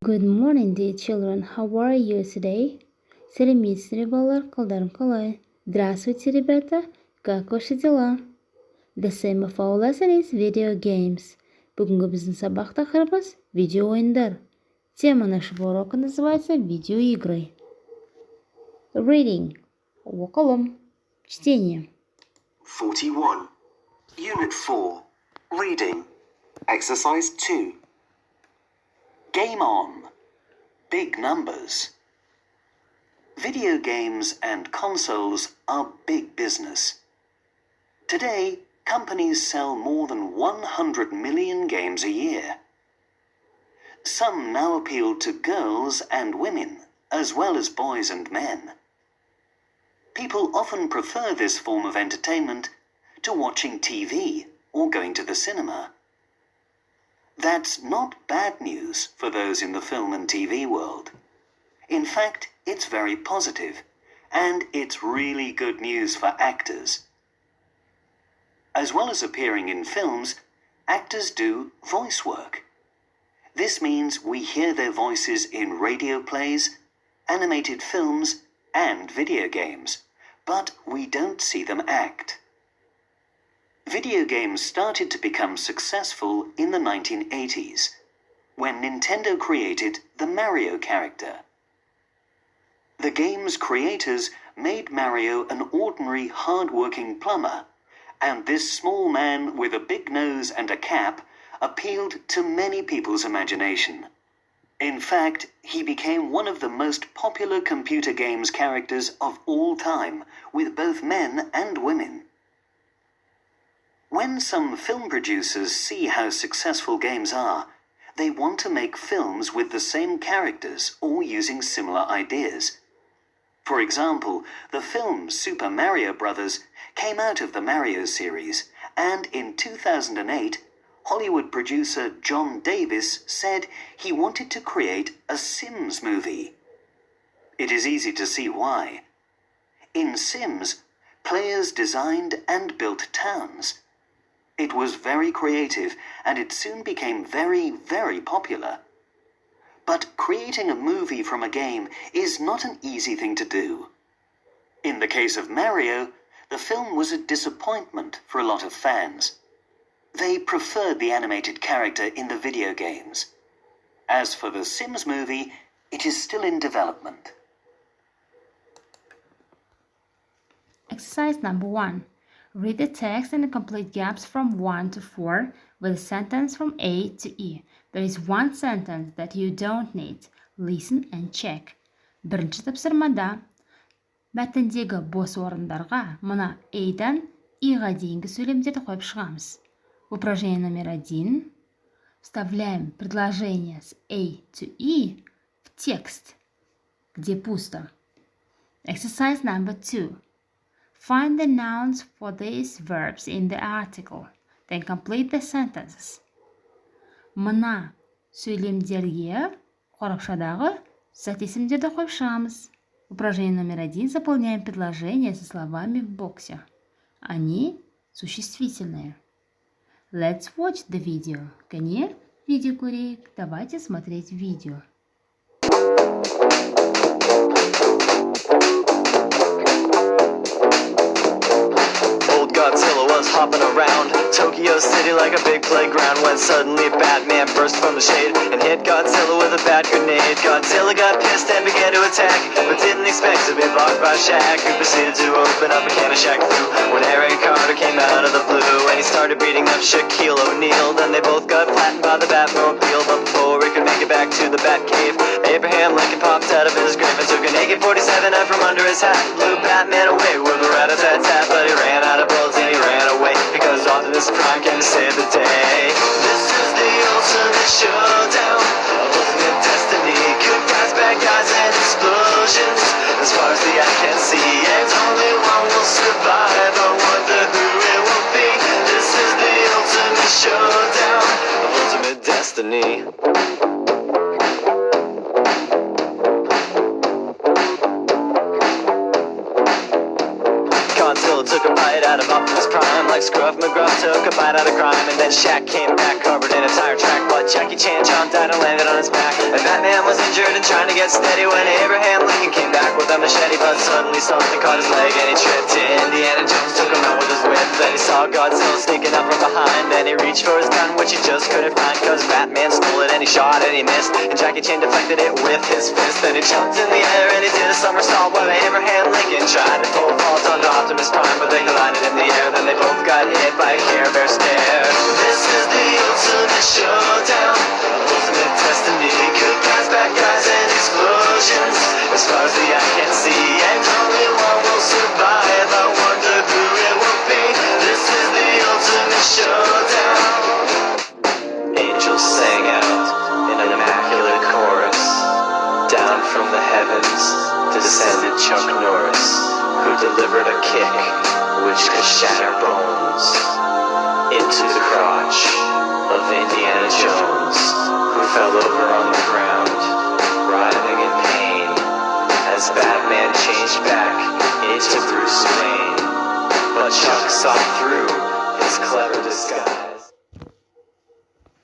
Good morning, dear children. How are you today? Сәлеметсіздер, балалар, қалдарың қалай? Здравствуйте, ребята. Как ваши дела? The same of our lesson is video games. Бүгінгі біздің сабақ тақырыбымыз видео ойындар. Тема нашего урока называется видеоигры. Reading. Оқылым. Чтение. 41. Unit 4. Reading. Exercise 2. Game on. Big numbers. Video games and consoles are big business. Today, companies sell more than 100 million games a year. Some now appeal to girls and women, as well as boys and men. People often prefer this form of entertainment to watching TV or going to the cinema. That's not bad news for those in the film and TV world. In fact, it's very positive, and it's really good news for actors. As well as appearing in films, actors do voice work. This means we hear their voices in radio plays, animated films, and video games, but we don't see them act. Video games started to become successful in the 1980s, when Nintendo created the Mario character. The game's creators made Mario an ordinary, hard-working plumber, and this small man with a big nose and a cap appealed to many people's imagination. In fact, he became one of the most popular computer games characters of all time, with both men and women. When some film producers see how successful games are, they want to make films with the same characters or using similar ideas. For example, the film Super Mario Bros. Came out of the Mario series, and in 2008, Hollywood producer John Davis said he wanted to create a Sims movie. It is easy to see why. In Sims, players designed and built towns. It was very creative, and it soon became very, very popular. But creating a movie from a game is not an easy thing to do. In the case of Mario, the film was a disappointment for a lot of fans. They preferred the animated character in the video games. As for the Sims movie, it is still in development. Exercise number 1. Read the text and complete gaps from 1 to 4 with a sentence from A to E. There is one sentence that you don't need. Listen and check. Бірінші тапсырмада мәтіндегі бос орындарға мына A-дан И-ға дейінгі сөйлемдерді қойып шығамыз. Упражнение номер 1. Вставляем предложение с A to E в текст, где пусто. Exercise number 2. Find the nouns for these verbs in the article. Then complete the sentences. Мына сөйлемдерге қорықшадағы зат есімдерді қойып шығамыз. Упражнение номер 1. Заполняем предложения со словами в боксе. Они существительные. Let's watch the video. Кәне, видео көрейік. Давайте смотреть видео. Godzilla was hopping around Tokyo City like a big playground when suddenly Batman burst from the shade and hit Godzilla with a bat grenade. Godzilla got pissed and began to attack, but didn't expect to be blocked by Shaq, who proceeded to open up a can of Shaq Fu when Aaron Carter came out of the blue and he started beating up Shaquille O'Neal. Then they both got flattened by the Batmobile, but before he could make it back to the Batcave, Abraham Lincoln popped out of his grave and took an AK-47 out from under his hat, blew Batman away with a rat-a-tat-tat, but he ran out of bullets and he ran away because Optimus Prime came to save the day. This is the ultimate showdown of ultimate destiny. Good guys, bad guys, and explosions as far as the eye can see, and only one will survive. I wonder who it will be. This is the ultimate showdown of ultimate destiny. Godzilla took took a bite out of Optimus Prime, like Scruff McGruff took a bite out of crime. And then Shaq came back covered in a tire track, but Jackie Chan jumped out and landed on his back. And Batman was injured and trying to get steady when Abraham Lincoln came back with a machete, but suddenly something caught his leg and he tripped. Indiana Jones took him out with his whip. Then he saw Godzilla sneaking up from behind, and he reached for his gun, which he just couldn't find, cause Batman stole it and he shot and he missed, and Jackie Chan deflected it with his fist. Then he jumped in the air and he did a somersault while Abraham Lincoln tried to pull fault onto Optimus Prime, but they collided in the air. Then they both got hit by a Care Bear stare. This is the ultimate showdown, ultimate destiny, good guys, bad guys, and explosions, as far as the eye can see, and only one will survive. I wonder who it will be. This is the ultimate showdown. Angels sang out in an immaculate chorus. Down from the heavens descended Chuck Norris, who delivered a kick which could shatter bones into the crotch of Indiana Jones, who fell over on the ground, writhing in pain, as Batman changed back into Bruce Wayne. But Chuck saw through his clever disguise.